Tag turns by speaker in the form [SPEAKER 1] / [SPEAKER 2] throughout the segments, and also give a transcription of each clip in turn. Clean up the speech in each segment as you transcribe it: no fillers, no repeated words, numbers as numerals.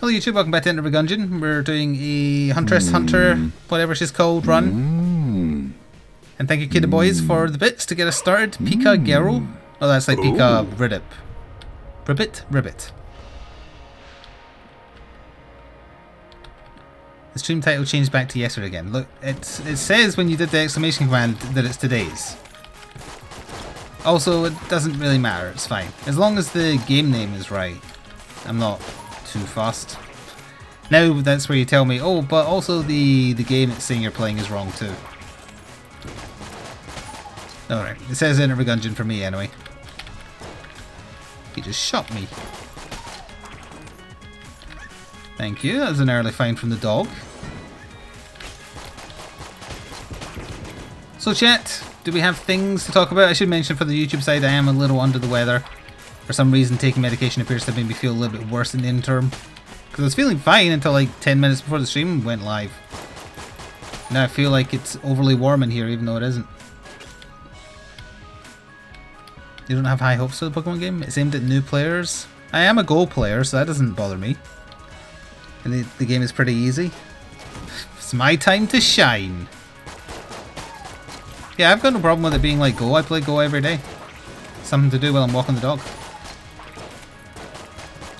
[SPEAKER 1] Hello YouTube, welcome back to Gungeon. We're doing a Huntress Hunter, whatever she's called, run. And thank you Kidda Boys for the bits to get us started. Pika Gero. Oh, that's like Pika Ribbit. Ribbit. The stream title changed back to yesterday again. Look, it says when you did the exclamation command that it's today's. Also, it doesn't really matter, it's fine. As long as the game name is right. I'm not too fast. Now that's where you tell me, oh, but also the game it's saying you're playing is wrong too. Alright, it says Enter Gungeon for me anyway. He just shot me. Thank you, that was an early find from the dog. So chat, do we have things to talk about? I should mention for the YouTube side I am a little under the weather. For some reason taking medication appears to have made me feel a little bit worse in the interim. Because I was feeling fine until like 10 minutes before the stream went live. Now I feel like it's overly warm in here even though it isn't. You don't have high hopes for the Pokemon game? It's aimed at new players. I am a Go player so that doesn't bother me. And the game is pretty easy. It's my time to shine. Yeah, I've got no problem with it being like Go. I play Go every day. Something to do while I'm walking the dog.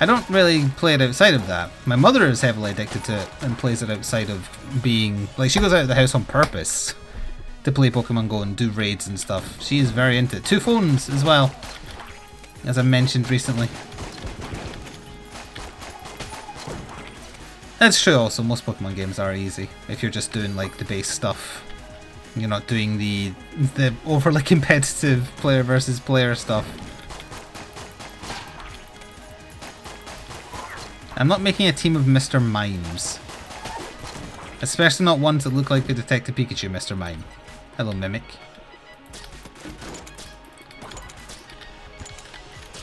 [SPEAKER 1] I don't really play it outside of that. My mother is heavily addicted to it and plays it outside of being... Like, she goes out of the house on purpose to play Pokemon Go and do raids and stuff. She is very into it. 2 phones as well, as I mentioned recently. That's true also, most Pokemon games are easy if you're just doing like the base stuff. You're not doing the overly competitive player versus player stuff. I'm not making a team of Mr. Mimes. Especially not ones that look like the Detective Pikachu Mr. Mime. Hello, Mimic.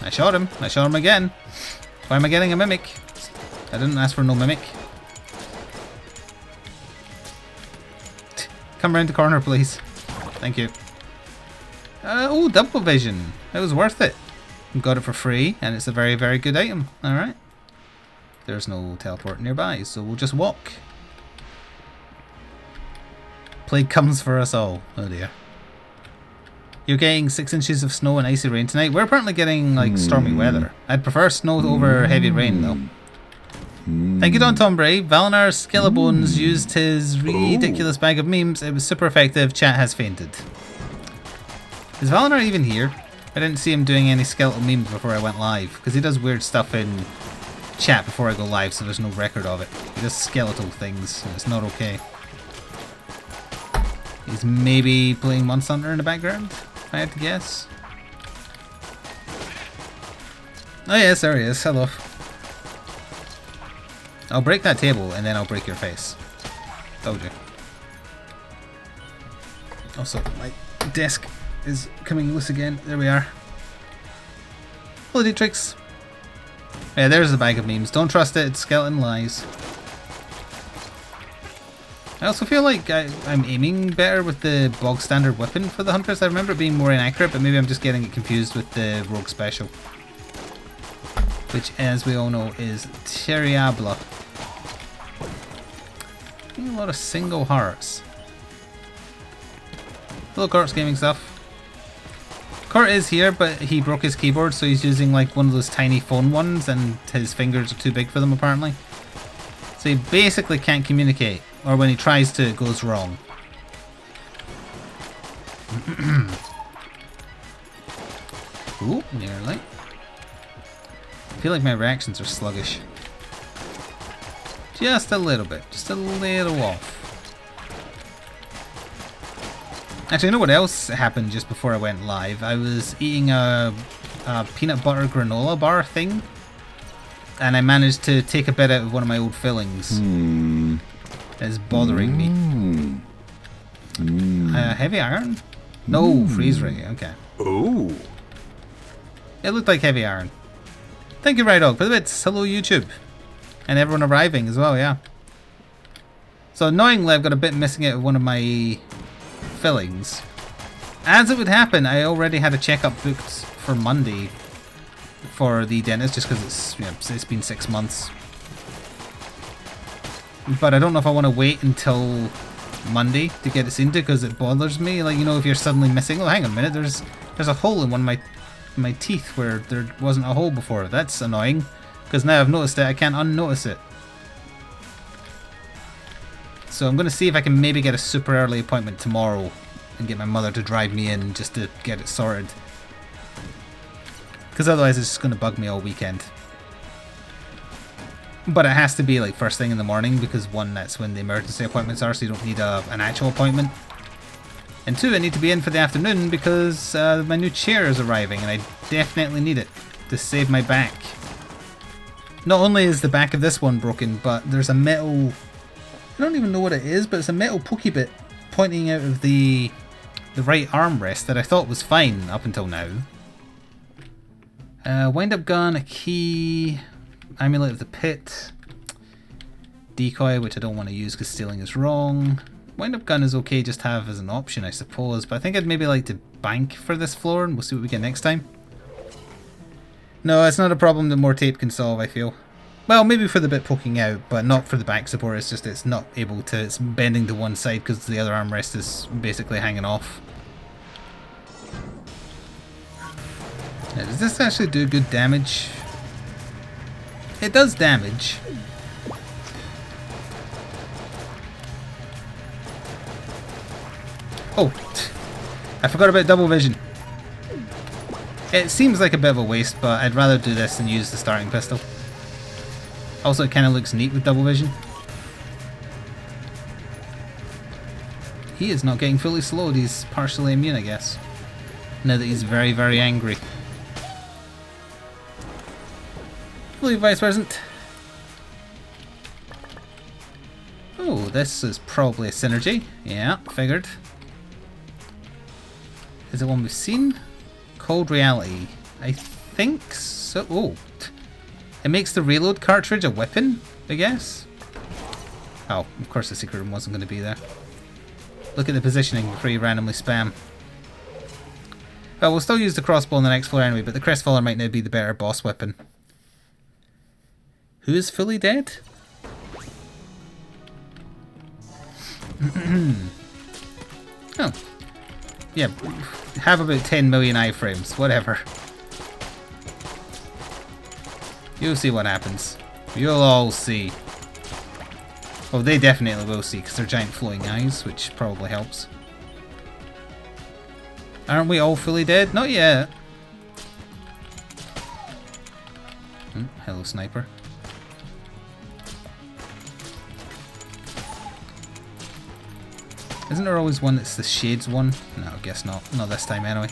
[SPEAKER 1] I shot him. I shot him again. Why am I getting a Mimic? I didn't ask for no Mimic. Come around the corner, please. Thank you. Oh, double vision. It was worth it. Got it for free, and it's a very, very good item. Alright. There's no teleport nearby, so we'll just walk. Plague comes for us all. Oh dear. You're getting 6 inches of snow and icy rain tonight. We're apparently getting like stormy weather. I'd prefer snow over heavy rain though. Thank you, Don Tombre. Valinar Skillebones used his ridiculous bag of memes. It was super effective. Chat has fainted. Is Valinar even here? I didn't see him doing any skeletal memes before I went live, because he does weird stuff in chat before I go live, so there's no record of it. He does skeletal things, and it's not okay. He's maybe playing Monster Hunter in the background, if I had to guess. Oh yes, there he is. Hello. I'll break that table, and then I'll break your face. Told you. Also, my desk is coming loose again. There we are. Hello, Dietrix. Yeah, there's the bag of memes. Don't trust it, it's skeleton lies. I also feel like I'm aiming better with the bog standard weapon for the Hunters. I remember it being more inaccurate, but maybe I'm just getting it confused with the Rogue Special. Which, as we all know, is terrible. A lot of single hearts. Hello, Kurt's Gaming Stuff. Kurt is here, but he broke his keyboard, so he's using like one of those tiny phone ones, and his fingers are too big for them apparently. So he basically can't communicate, or when he tries to, it goes wrong. Ooh, nearly. I feel like my reactions are sluggish. Just a little bit, just a little off. Actually, you know what else happened just before I went live? I was eating a peanut butter granola bar thing, and I managed to take a bit out of one of my old fillings. It's bothering me. Heavy iron? No, freeze ray. Okay.
[SPEAKER 2] Oh.
[SPEAKER 1] It looked like heavy iron. Thank you, Rydog, for the bits. Hello, YouTube. And everyone arriving as well, yeah. So annoyingly, I've got a bit missing out of one of my fillings. As it would happen, I already had a checkup booked for Monday for the dentist, just because it's, you know, it's been 6 months but I don't know if I want to wait until Monday to get it seen to, because it bothers me. Like, you know, if you're suddenly missing, oh, hang on a minute, there's a hole in one of my teeth where there wasn't a hole before. That's annoying, because now I've noticed it, I can't unnotice it. So I'm going to see if I can maybe get a super early appointment tomorrow and get my mother to drive me in just to get it sorted. Because otherwise it's just going to bug me all weekend. But it has to be like first thing in the morning, because one, that's when the emergency appointments are, so you don't need an actual appointment. And two, I need to be in for the afternoon because my new chair is arriving and I definitely need it to save my back. Not only is the back of this one broken, but there's a metal... I don't even know what it is, but it's a metal pokey bit pointing out of the right armrest that I thought was fine up until now. Wind-up gun, a key... Amulet of the Pit, decoy, which I don't want to use because stealing is wrong. Wind-up gun is okay just to have as an option, I suppose, but I think I'd maybe like to bank for this floor and we'll see what we get next time. No, it's not a problem that more tape can solve, I feel. Well, maybe for the bit poking out, but not for the back support. It's just it's not able to, it's bending to one side because the other armrest is basically hanging off. Now, does this actually do good damage? It does damage. Oh, I forgot about double vision. It seems like a bit of a waste, but I'd rather do this than use the starting pistol. Also, it kind of looks neat with double vision. He is not getting fully slowed, he's partially immune, I guess. Now that he's very, very angry. Fully vice present. Oh, this is probably a synergy. Yeah, figured. Is it one we've seen? Cold Reality. I think so. Oh. It makes the reload cartridge a weapon, I guess? Oh, of course the secret room wasn't going to be there. Look at the positioning before you randomly spam. Well, we'll still use the crossbow on the next floor anyway, but the Crestfaller might now be the better boss weapon. Who is fully dead? Oh. Yeah, have about 10 million iframes, whatever. You'll see what happens. You'll all see. Oh, they definitely will see, because they're giant floating eyes, which probably helps. Aren't we all fully dead? Not yet. Hello, sniper. Isn't there always one that's the Shades one? No, I guess not. Not this time anyway.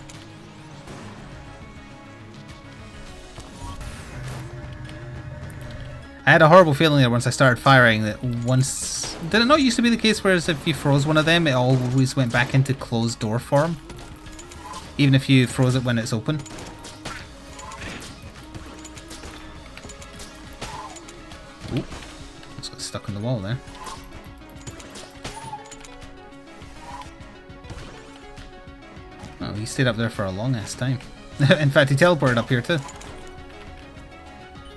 [SPEAKER 1] I had a horrible feeling there once I started firing that once... Did it not used to be the case whereas if you froze one of them, it always went back into closed door form? Even if you froze it when it's open? Ooh, it's got stuck on the wall there. Oh, he stayed up there for a long ass time. In fact, he teleported up here too.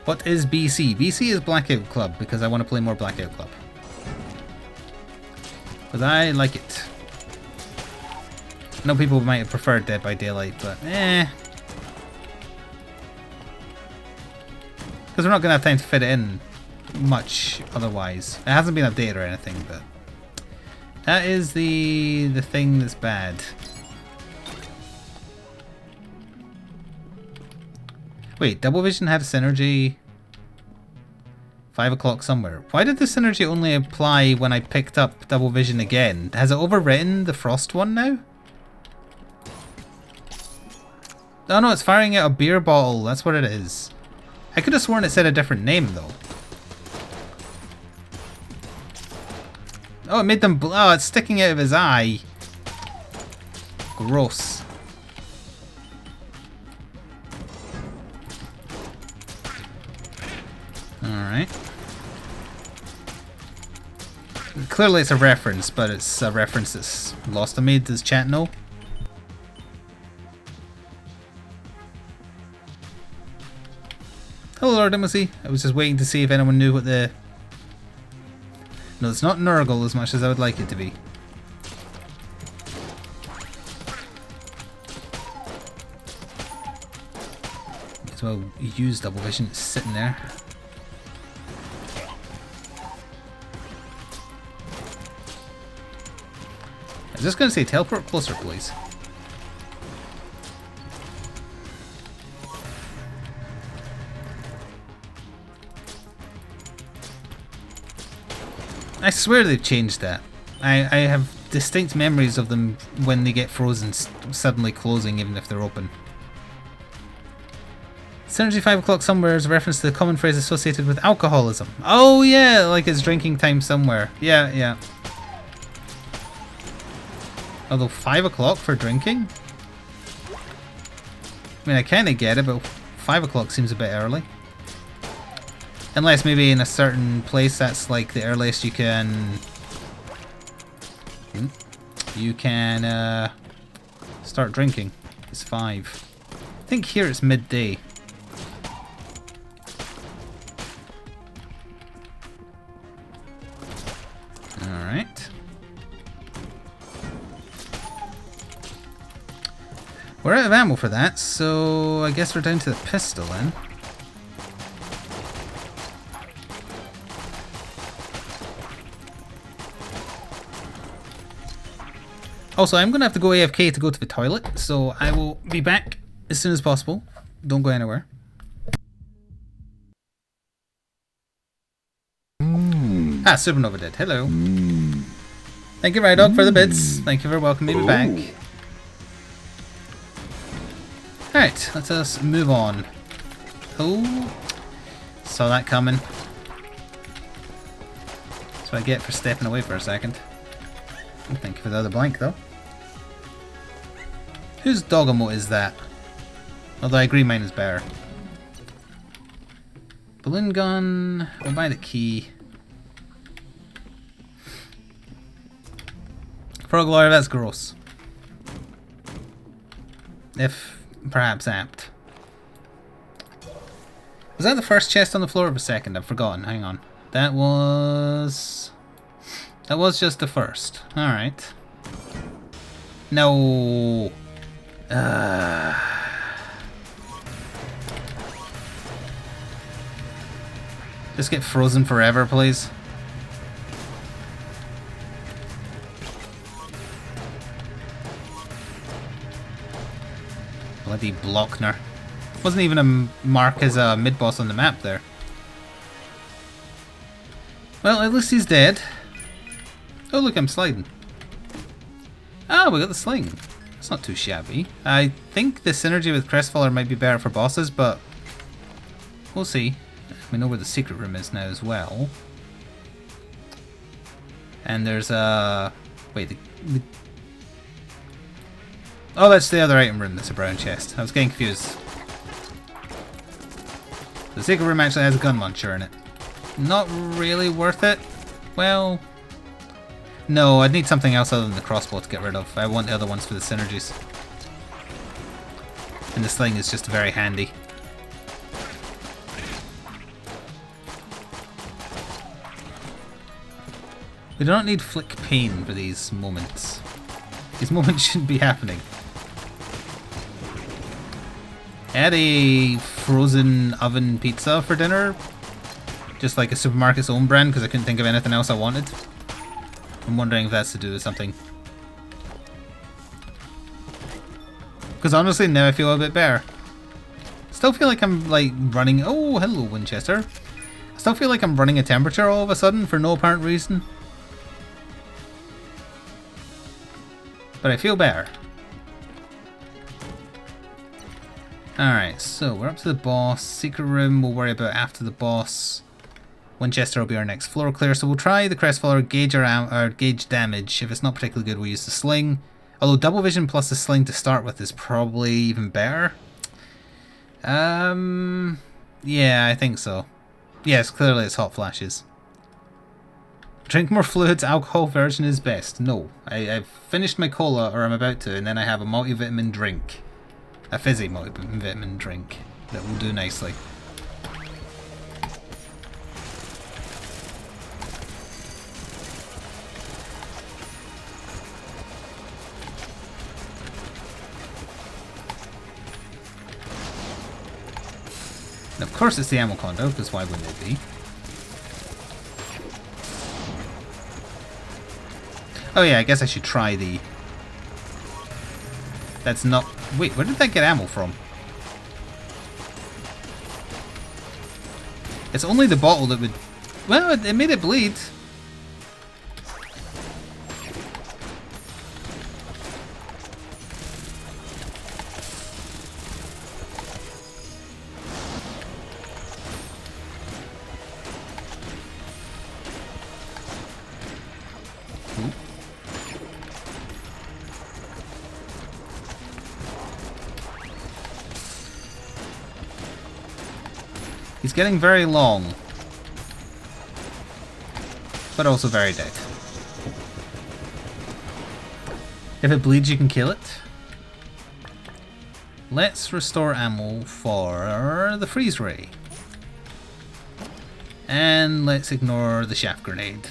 [SPEAKER 1] What is BC? BC is Blackout Club, because I want to play more Blackout Club. Because I like it. I know people might have preferred Dead by Daylight, but Because we're not going to have time to fit it in much otherwise. It hasn't been updated or anything, but... That is the thing that's bad. Wait, Double Vision had a synergy 5 o'clock somewhere. Why did the synergy only apply when I picked up Double Vision again? Has it overwritten the Frost one now? Oh no, it's firing out a beer bottle. That's what it is. I could have sworn it said a different name though. Oh, it made them... Oh, it's sticking out of his eye. Gross. Alright. Clearly it's a reference, but it's a reference that's lost on me. Does chat know? Hello, Lord Timothy. I was just waiting to see if anyone knew what the No, it's not Nurgle as much as I would like it to be. May as well use double vision. It's sitting there. I was just going to say teleport closer, please. I swear they've changed that. I have distinct memories of them when they get frozen suddenly closing even if they're open. Synergy 5 o'clock somewhere is a reference to the common phrase associated with alcoholism. Oh yeah, like it's drinking time somewhere. Yeah, yeah. Although 5 o'clock for drinking? I mean, I kinda get it, but 5 o'clock seems a bit early. Unless maybe in a certain place that's like the earliest you can... start drinking. It's 5. I think here it's midday. Alright. We're out of ammo for that, so I guess we're down to the pistol then. Also, I'm going to have to go AFK to go to the toilet, so I will be back as soon as possible. Don't go anywhere. Ah, Supernova did. Hello. Thank you, Rydog, for the bits. Thank you for welcoming me back. Alright, let us move on. Oh, saw that coming. That's what I get for stepping away for a second. Thank you for the other blank, though. Whose dog emote is that? Although I agree mine is better. Balloon gun. We'll buy the key. Frog lore, that's gross. If perhaps apt. Was that the first chest on the floor of a second? I've forgotten. Hang on. That was just the first. Alright. No. Just get frozen forever, please. Bloody Blockner. Wasn't even a mark as a mid-boss on the map there. Well, at least he's dead. Oh look, I'm sliding. Ah, we got the sling. It's not too shabby. I think the synergy with Crestfaller might be better for bosses, but we'll see. We know where the secret room is now as well. And there's a... wait, oh, that's the other item room. That's a brown chest. I was getting confused. The secret room actually has a gun launcher in it. Not really worth it. Well... no, I'd need something else other than the crossbow to get rid of. I want the other ones for the synergies. And the sling is just very handy. We do not need Flik pain for these moments. These moments shouldn't be happening. I had a frozen oven pizza for dinner. Just like a supermarket's own brand because I couldn't think of anything else I wanted. I'm wondering if that's to do with something. Because honestly, now I feel a bit better. Still feel like I'm like running... oh, hello Winchester. I still feel like I'm running a temperature all of a sudden for no apparent reason. But I feel better. Alright, so we're up to the boss. Secret room we'll worry about after the boss. Winchester will be our next floor clear, so we'll try the Crestfaller, gauge damage. If it's not particularly good, we'll use the sling. Although double vision plus the sling to start with is probably even better. Yeah, I think so. Yes, clearly it's hot flashes. Drink more fluids, alcohol version is best. No, I've finished my cola, or I'm about to, and then I have a multivitamin drink. A fizzy multivitamin drink that will do nicely. And of course it's the ammo condo, because why wouldn't it be? Oh yeah, I guess I should try the... That's not... Wait, where did that get ammo from? It's only the bottle that would... Well, it made it bleed. He's getting very long, but also very dead. If it bleeds, you can kill it. Let's restore ammo for the freeze ray. And let's ignore the shaft grenade.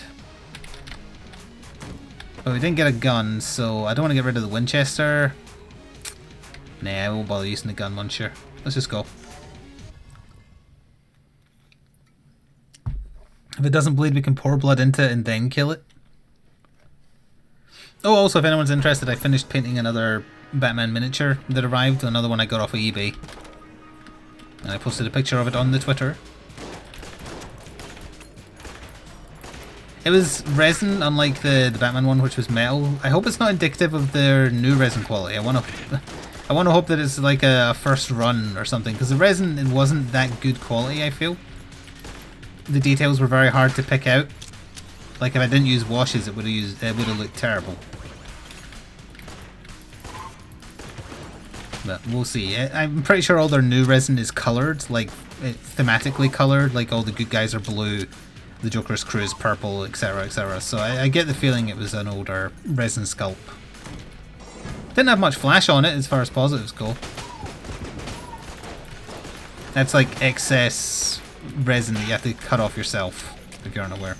[SPEAKER 1] But we didn't get a gun, so I don't want to get rid of the Winchester. Nah, I won't bother using the gun muncher. Let's just go. If it doesn't bleed, we can pour blood into it and then kill it. Oh, also, if anyone's interested, I finished painting another Batman miniature that arrived. Another one I got off of eBay. And I posted a picture of it on the Twitter. It was resin, unlike the Batman one, which was metal. I hope it's not indicative of their new resin quality. I want to hope that it's like a first run or something, because the resin, it wasn't that good quality, I feel. The details were very hard to pick out. Like if I didn't use washes, it would have looked terrible. But we'll see. I'm pretty sure all their new resin is coloured, like thematically coloured. Like all the good guys are blue, the Joker's crew is purple, etc., etc. So I get the feeling it was an older resin sculpt. Didn't have much flash on it as far as positives go. That's like excess resin that you have to cut off yourself, if you're unaware.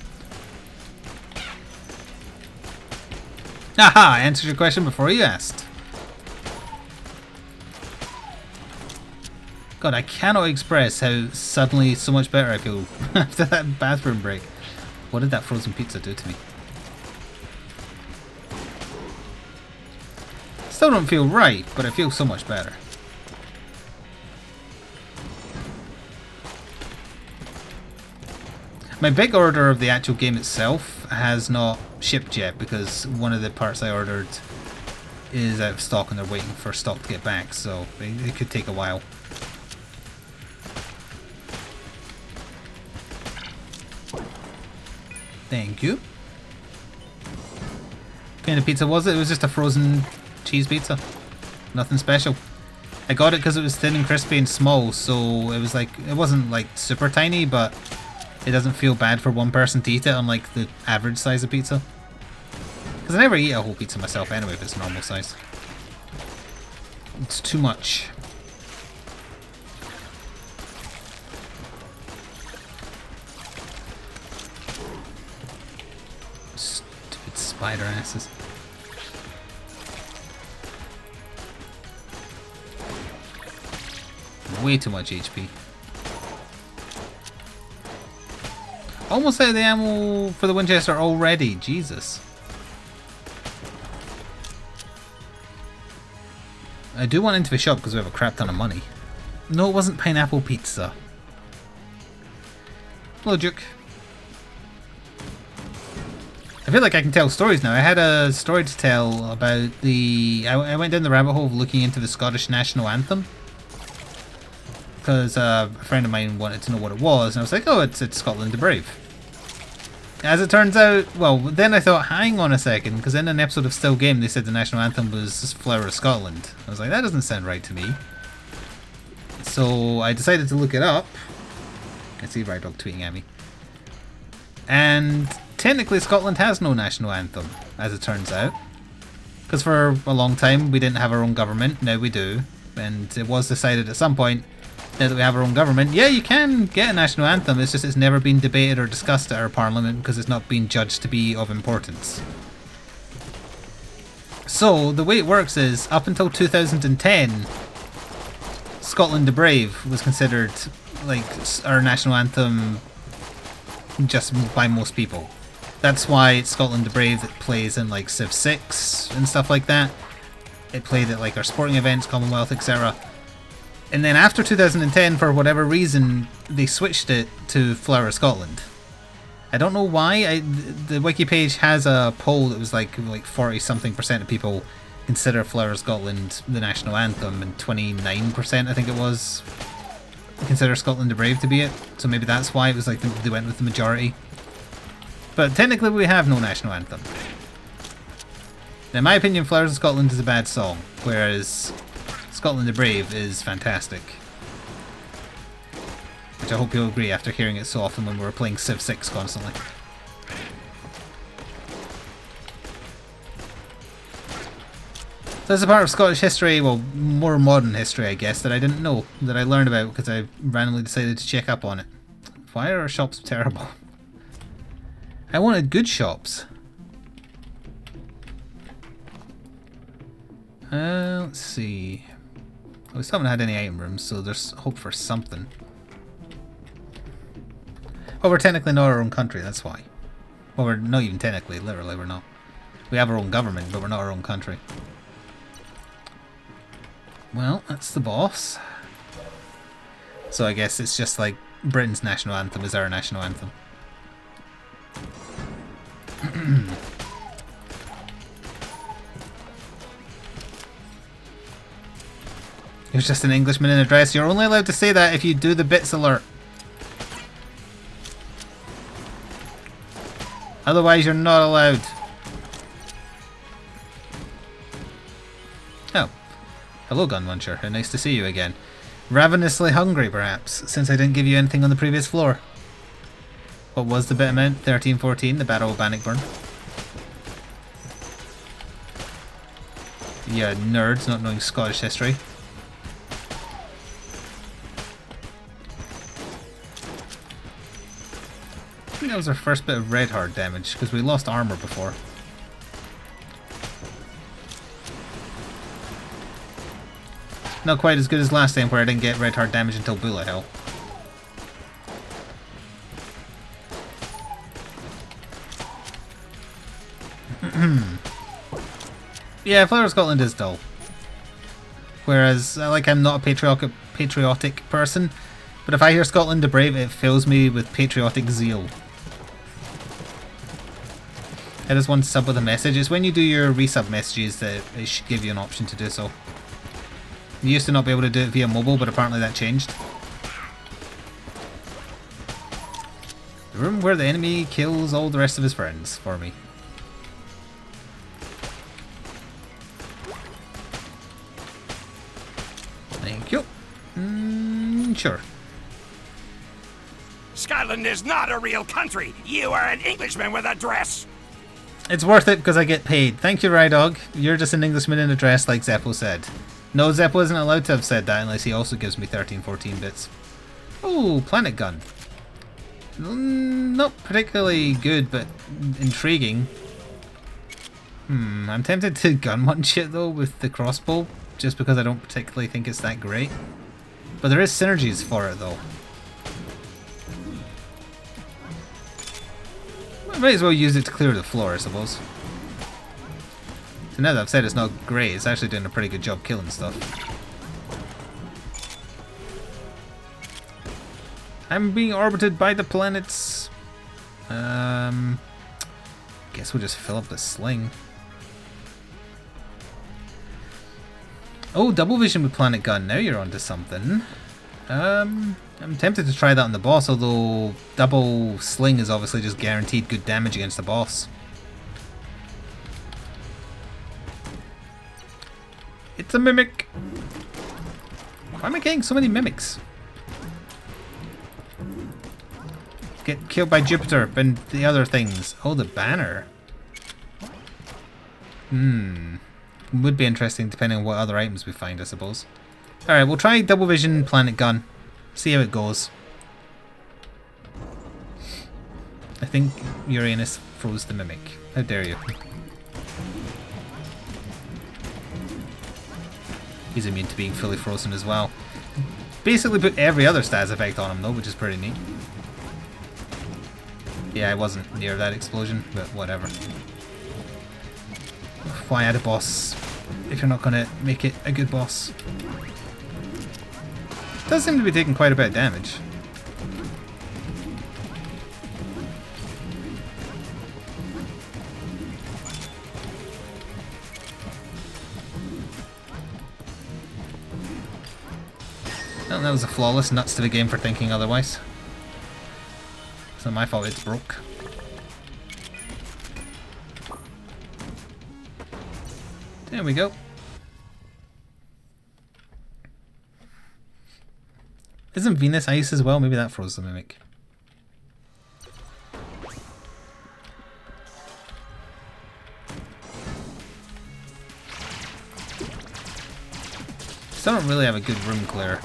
[SPEAKER 1] Aha! I answered your question before you asked. God, I cannot express how suddenly so much better I feel after that bathroom break. What did that frozen pizza do to me? Still don't feel right, but I feel so much better. My big order of the actual game itself has not shipped yet because one of the parts I ordered is out of stock and they're waiting for stock to get back, so it could take a while. Thank you. What kind of pizza was it? It was just a frozen cheese pizza. Nothing special. I got it because it was thin and crispy and small, so it was like, it wasn't like super tiny, but it doesn't feel bad for one person to eat it, unlike the average size of pizza. Because I never eat a whole pizza myself anyway if it's normal size. It's too much. Stupid spider asses. Way too much HP. Almost out of the ammo for the Winchester already, Jesus. I do want into the shop because we have a crap ton of money. No, it wasn't pineapple pizza. Hello, Duke. I feel like I can tell stories now. I had a story to tell about the... I went down the rabbit hole of looking into the Scottish national anthem. Because a friend of mine wanted to know what it was, and I was like, oh, it's Scotland the Brave. As it turns out, well, then I thought, hang on a second, because in an episode of Still Game they said the national anthem was Flower of Scotland. I was like, that doesn't sound right to me. So I decided to look it up. I see Rydog tweeting at me. And technically Scotland has no national anthem, as it turns out. Because for a long time we didn't have our own government, now we do. And it was decided at some point, now that we have our own government, yeah, you can get a national anthem, it's just it's never been debated or discussed at our parliament because it's not been judged to be of importance. So, the way it works is, up until 2010, Scotland the Brave was considered like our national anthem just by most people. That's why it's Scotland the Brave that plays in like Civ 6 and stuff like that. It played at like our sporting events, Commonwealth, etc. And then after 2010, for whatever reason, they switched it to Flower of Scotland. I don't know why. The wiki page has a poll that was like 40-something% of people consider Flower of Scotland the national anthem, and 29% I think it was consider Scotland the Brave to be it. So maybe that's why it was like they went with the majority. But technically we have no national anthem. In my opinion, Flowers of Scotland is a bad song, whereas Scotland the Brave is fantastic. Which I hope you'll agree after hearing it so often when we were playing Civ 6 constantly. So there's a part of Scottish history, well, more modern history I guess, that I didn't know, that I learned about because I randomly decided to check up on it. Why are our shops terrible? I wanted good shops. Let's see. We still haven't had any item rooms, so there's hope for something. Well, we're technically not our own country, that's why. Well, we're not even technically, literally we're not. We have our own government, but we're not our own country. Well, that's the boss. So I guess it's just like Britain's national anthem is our national anthem. He was just an Englishman in a dress. You're only allowed to say that if you do the bits alert. Otherwise, you're not allowed. Oh. Hello, Gun Muncher. How nice to see you again. Ravenously hungry, perhaps, since I didn't give you anything on the previous floor. What was the bit amount? 1314, the Battle of Bannockburn. Yeah, nerds not knowing Scottish history. I think that was our first bit of red heart damage, because we lost armor before. Not quite as good as last time where I didn't get red heart damage until bullet hell. Yeah, Flower of Scotland is dull. Whereas, I'm not a patriotic person, but if I hear Scotland the Brave, it fills me with patriotic zeal. I just want to sub with a message. It's when you do your resub messages that it should give you an option to do so. You used to not be able to do it via mobile, but apparently that changed. The room where the enemy kills all the rest of his friends for me. Thank you. Sure.
[SPEAKER 2] Scotland is not a real country. You are an Englishman with a dress.
[SPEAKER 1] It's worth it because I get paid. Thank you, Rydog. You're just an Englishman in a dress, like Zeppo said. No, Zeppo isn't allowed to have said that unless he also gives me 1314 bits. Oh, Planet Gun. Not particularly good, but intriguing. I'm tempted to gun munch it though with the crossbow, just because I don't particularly think it's that great. But there is synergies for it though. I might as well use it to clear the floor, I suppose. So now that I've said it's not great, it's actually doing a pretty good job killing stuff. I'm being orbited by the planets. Guess we'll just fill up the sling. Oh, double vision with Planet Gun. Now you're onto something. I'm tempted to try that on the boss, although double sling is obviously just guaranteed good damage against the boss. It's a mimic! Why am I getting so many mimics? Get killed by Jupiter and the other things. Oh, the banner. Would be interesting depending on what other items we find, I suppose. Alright, we'll try double vision Planet Gun. See how it goes. I think Uranus froze the mimic. How dare you. He's immune to being fully frozen as well. basically put every other stats effect on him though, which is pretty neat. Yeah, I wasn't near that explosion, but whatever. Why add a boss if you're not going to make it a good boss? Does seem to be taking quite a bit of damage. Well, that was a flawless nuts to the game for thinking otherwise. It's not my fault it's broke. There we go. Isn't Venus ice as well? Maybe that froze the mimic. Still don't really have a good room clear.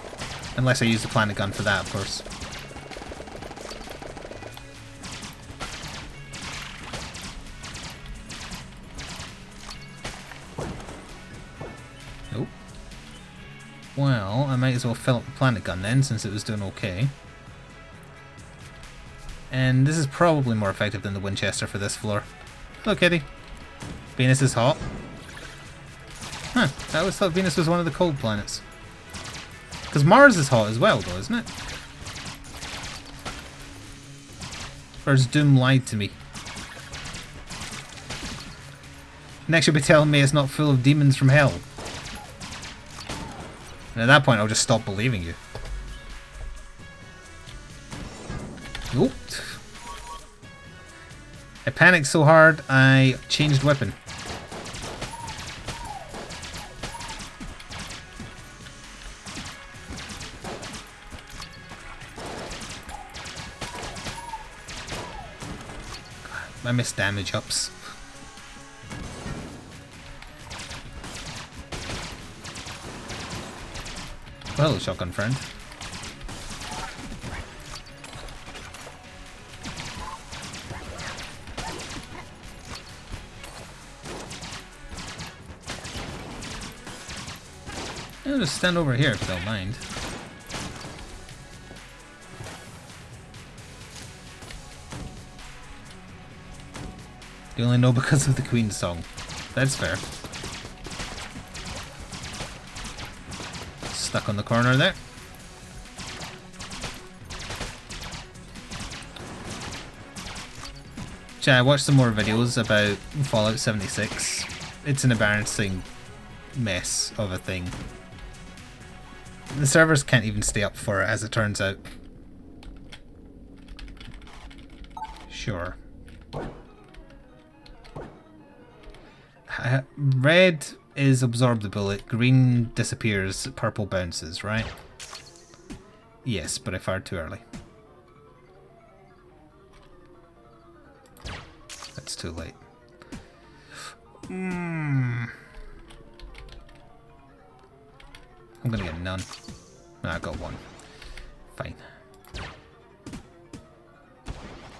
[SPEAKER 1] Unless I use the planet gun for that, of course. Nope. Well, I might as well fill up the planet gun then, since it was doing okay. And this is probably more effective than the Winchester for this floor. Hello, kitty. Venus is hot. Huh, I always thought Venus was one of the cold planets. Because Mars is hot as well, though, isn't it? Or has Doom lied to me? Next you'll be telling me it's not full of demons from hell. And at that point I'll just stop believing you. Nope. I panicked so hard I changed weapon. I missed damage ups. Well, hello, shotgun friend. I'll just stand over here if you don't mind. You only know because of the Queen's song. That's fair. Stuck on the corner there. I watched some more videos about Fallout 76. It's an embarrassing mess of a thing. The servers can't even stay up for it, as it turns out. Sure. Red is absorb the bullet, green disappears, purple bounces, right? Yes, but I fired too early. That's too late. I'm gonna get none. No, I got one. Fine.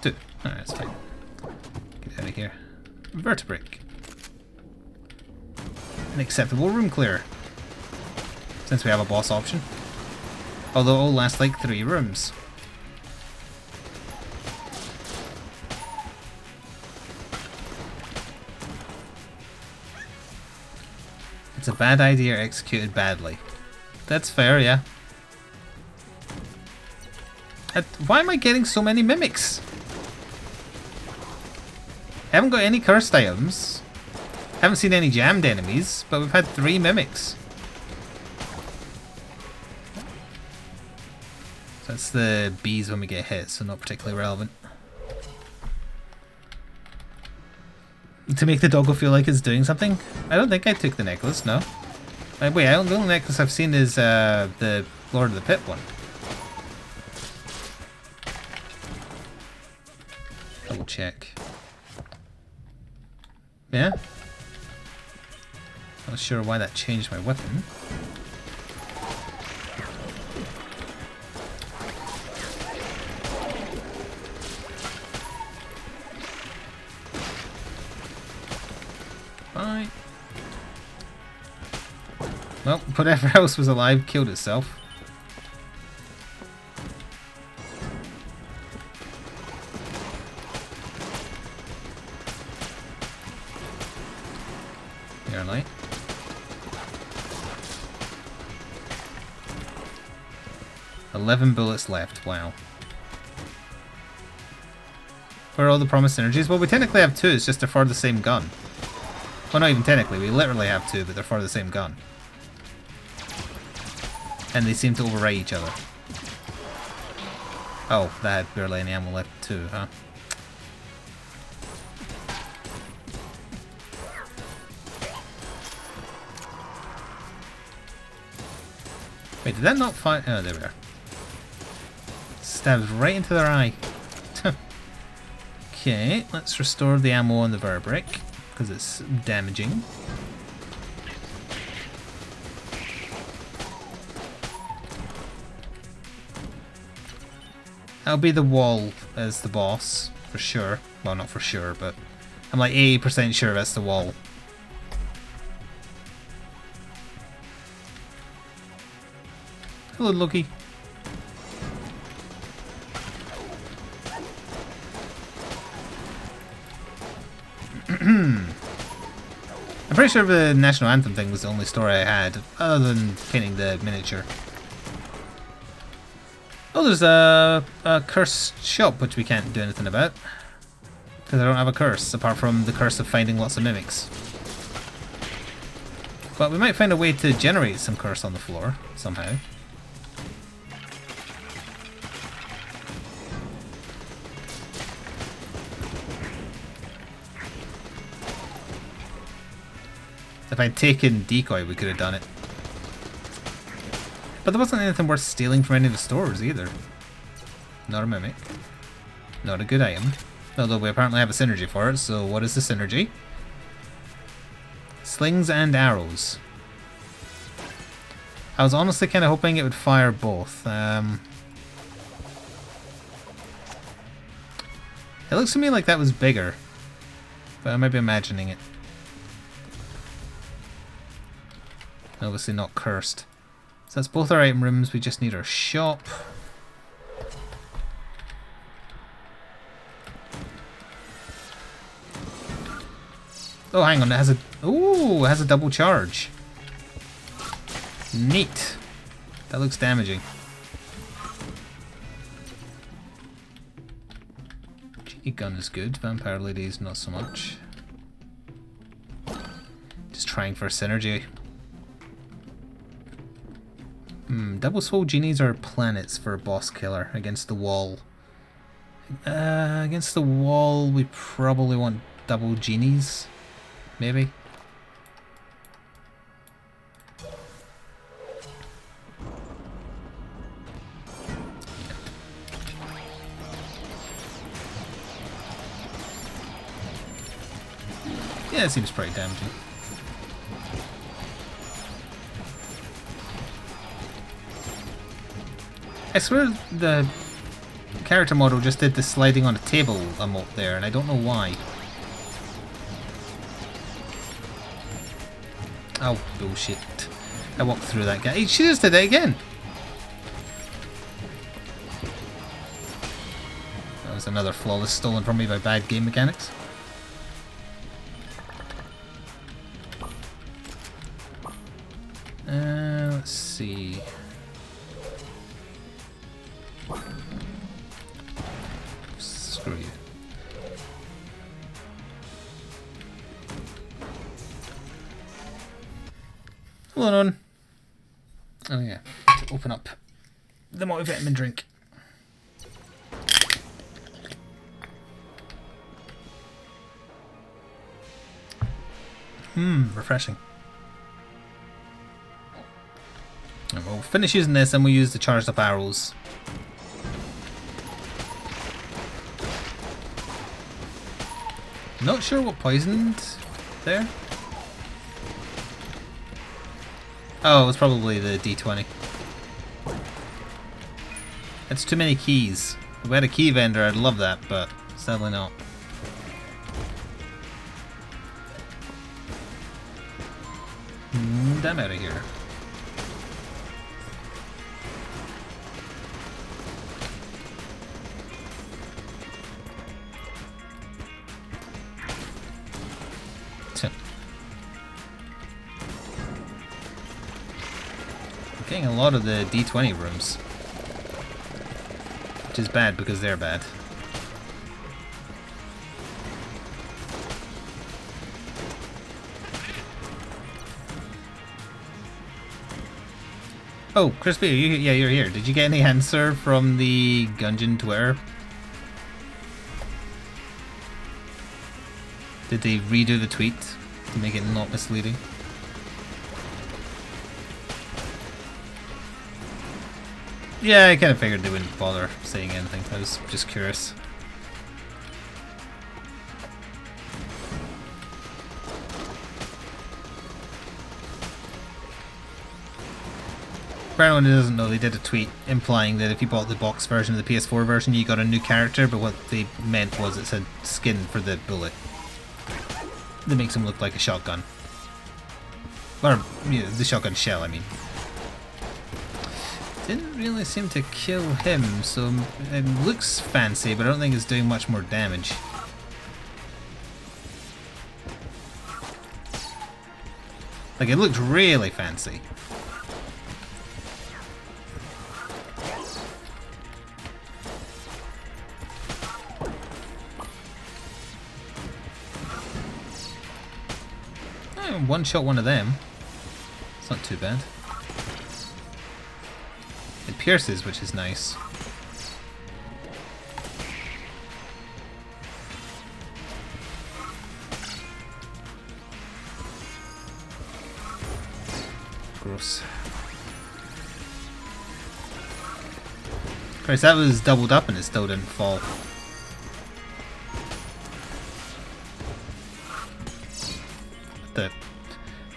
[SPEAKER 1] Two. Alright, that's fine. Get out of here. Vertebrate. An acceptable room clear. Since we have a boss option. Although it'll last like 3 rooms. It's a bad idea executed badly. That's fair, yeah. Why am I getting so many mimics? I haven't got any cursed items. Haven't seen any jammed enemies, but we've had 3 mimics. So that's the bees when we get hit, so not particularly relevant. To make the doggo feel like it's doing something? I don't think I took the necklace, no. Wait, the only necklace I've seen is the Lord of the Pit one. Double check. Yeah? Not sure why that changed my weapon. Bye. Well, whatever else was alive killed itself. Nearly. $11 bullets left. Wow. Where are all the promised synergies? Well, we technically have 2. It's just they're for the same gun. Well, not even technically. We literally have 2, but they're for the same gun. And they seem to override each other. Oh, that had barely any ammo left too, huh? Wait, did that not fire? Oh, there we are. Stabs right into their eye. Okay, let's restore the ammo on the Verbrick, because it's damaging. That'll be the wall as the boss, for sure. Well, not for sure, but I'm like 80% sure that's the wall. Hello, Loki. I'm pretty sure the National Anthem thing was the only story I had, other than painting the miniature. Oh, there's a cursed shop, which we can't do anything about. Because I don't have a curse, apart from the curse of finding lots of mimics. But we might find a way to generate some curse on the floor, somehow. If I'd taken Decoy, we could have done it. But there wasn't anything worth stealing from any of the stores either. Not a mimic. Not a good item. Although we apparently have a synergy for it, so what is the synergy? Slings and arrows. I was honestly kind of hoping it would fire both. It looks to me like that was bigger. But I might be imagining it. Obviously not cursed. So that's both our item rooms, we just need our shop. Oh, hang on, it has a... Ooh, it has a double charge. Neat. That looks damaging. Genie gun is good, vampire ladies not so much. Just trying for synergy. Double soul genies are planets for a boss killer against the wall. Against the wall, we probably want double genies, maybe. Yeah, it seems pretty damaging. I swear the character model just did the sliding on a table emote there, and I don't know why. Oh, bullshit. I walked through that guy. She just did it again! That was another flawless stolen from me by bad game mechanics. Let's see... Screw you. Hold on. Oh yeah, to open up the multivitamin drink. Refreshing. And we'll finish using this and we'll use the charged up arrows. Not sure what poisoned there. Oh, it was probably the D20. It's too many keys. If we had a key vendor, I'd love that, but sadly not. I'm out of here. Getting a lot of the D20 rooms. Which is bad because they're bad. Oh, Crispy, you're here. Did you get any answer from the Gungeon Twitter? Did they redo the tweet to make it not misleading? Yeah, I kind of figured they wouldn't bother saying anything. I was just curious. For anyone who doesn't know, they did a tweet implying that if you bought the box version of the PS4 version, you got a new character, but what they meant was it said skin for the bullet. That makes him look like a shotgun. Or, you know, the shotgun shell, I mean. Didn't really seem to kill him, so it looks fancy, but I don't think it's doing much more damage. Like, it looked really fancy. One shot one of them. It's not too bad. It pierces, which is nice. Gross. Christ, that was doubled up and it still didn't fall.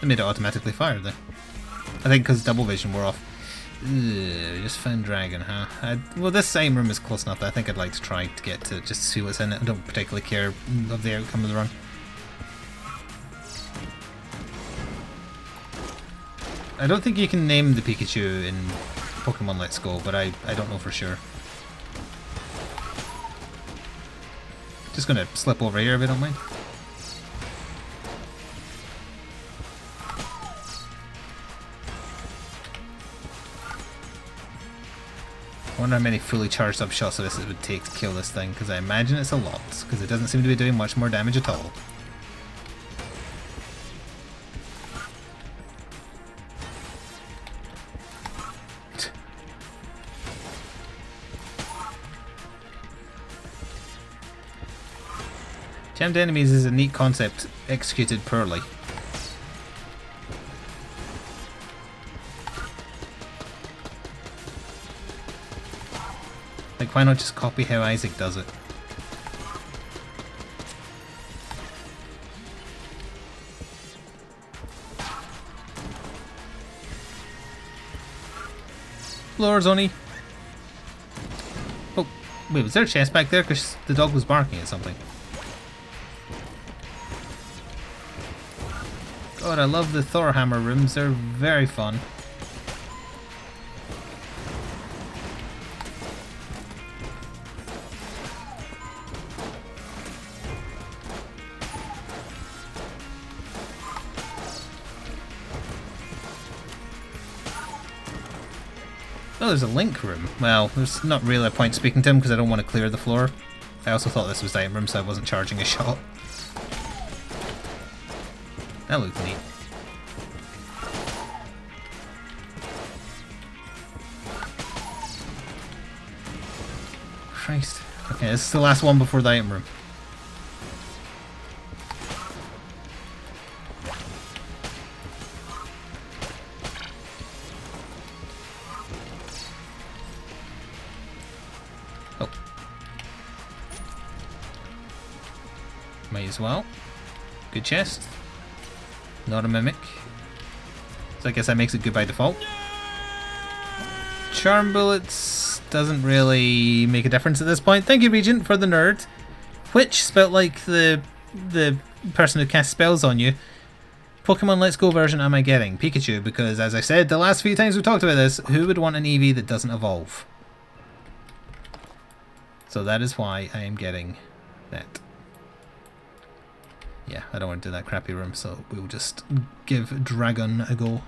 [SPEAKER 1] They made it automatically fire there. I think because double vision were off. Ugh, just found dragon, huh? Well, this same room is close enough that I think I'd like to try to get to just see what's in it. I don't particularly care of the outcome of the run. I don't think you can name the Pikachu in Pokemon Let's Go, but I don't know for sure. Just gonna slip over here if you don't mind. I wonder how many fully charged up shots of this it would take to kill this thing, because I imagine it's a lot, because it doesn't seem to be doing much more damage at all. Jammed enemies is a neat concept executed poorly. Like, why not just copy how Isaac does it? Floors only. Oh, wait, was there a chest back there? Because the dog was barking at something. God, I love the Thor hammer rooms. They're very fun. Oh, there's a Link room. Well, there's not really a point speaking to him because I don't want to clear the floor. I also thought this was the item room, so I wasn't charging a shot. That looked neat. Christ. Okay, this is the last one before the item room. Oh. Might as well. Good chest. Not a mimic. So I guess that makes it good by default. Charm bullets doesn't really make a difference at this point. Thank you, Regent, for the nerd. Which spelt like the person who casts spells on you. Pokemon Let's Go version am I getting? Pikachu, because as I said the last few times we talked about this, who would want an Eevee that doesn't evolve? So that is why I am getting that. Yeah, I don't want to do that crappy room, so we'll just give Dragon a go.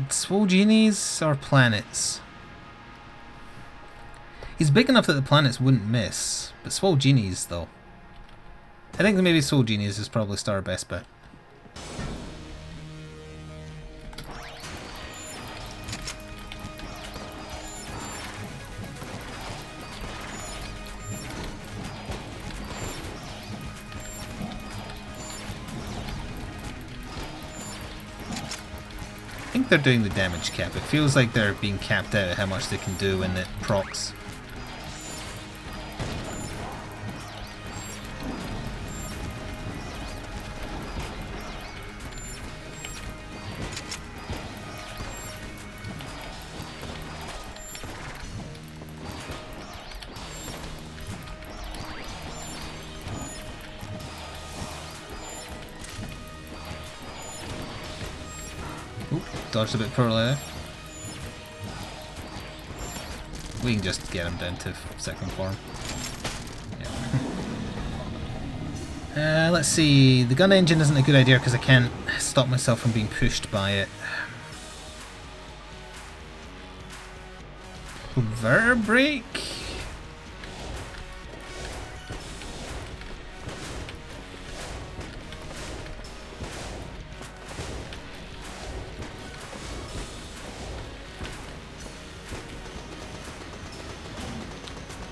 [SPEAKER 1] Swole genies or planets? He's big enough that the planets wouldn't miss, but swole genies though. I think that maybe swole genies is probably still our best bet. I think they're doing the damage cap. It feels like they're being capped out at how much they can do when it procs. Dodged a bit poorly there. We can just get him down to second form. Yeah. Let's see. The gun engine isn't a good idea because I can't stop myself from being pushed by it. Verbrake.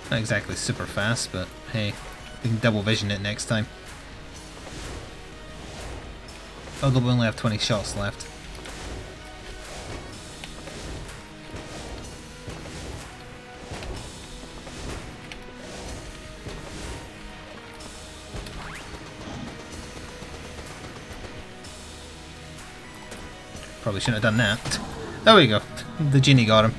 [SPEAKER 1] Not exactly super fast, but hey, we can double vision it next time. Although we only have 20 shots left. Probably shouldn't have done that. There we go. The genie got him.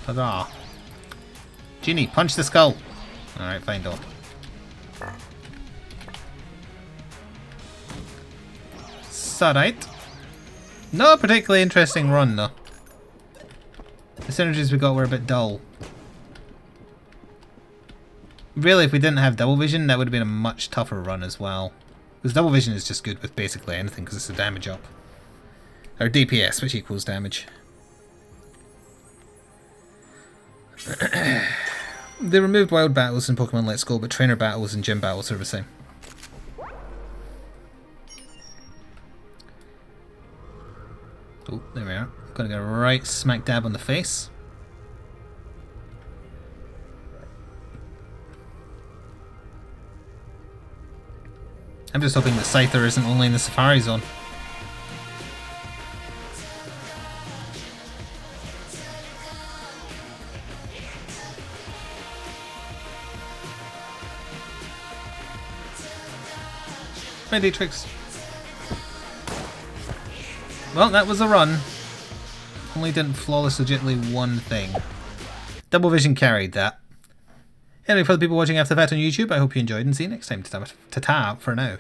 [SPEAKER 1] Huzzah. Genie, punch the skull. Alright, fine, don't. Alright. Not a particularly interesting run, though. The synergies we got were a bit dull. Really, if we didn't have double vision, that would have been a much tougher run as well. Because double vision is just good with basically anything because it's a damage up. Or DPS, which equals damage. They removed wild battles in Pokemon Let's Go, but trainer battles and gym battles are the same. Oh, there we are. Gonna go right smack dab on the face. I'm just hoping that Scyther isn't only in the Safari Zone. My Dietrix. Well, that was a run. Only didn't flawless legitly one thing. Double vision carried that. Anyway, for the people watching after that on YouTube, I hope you enjoyed and see you next time. Ta-ta for now.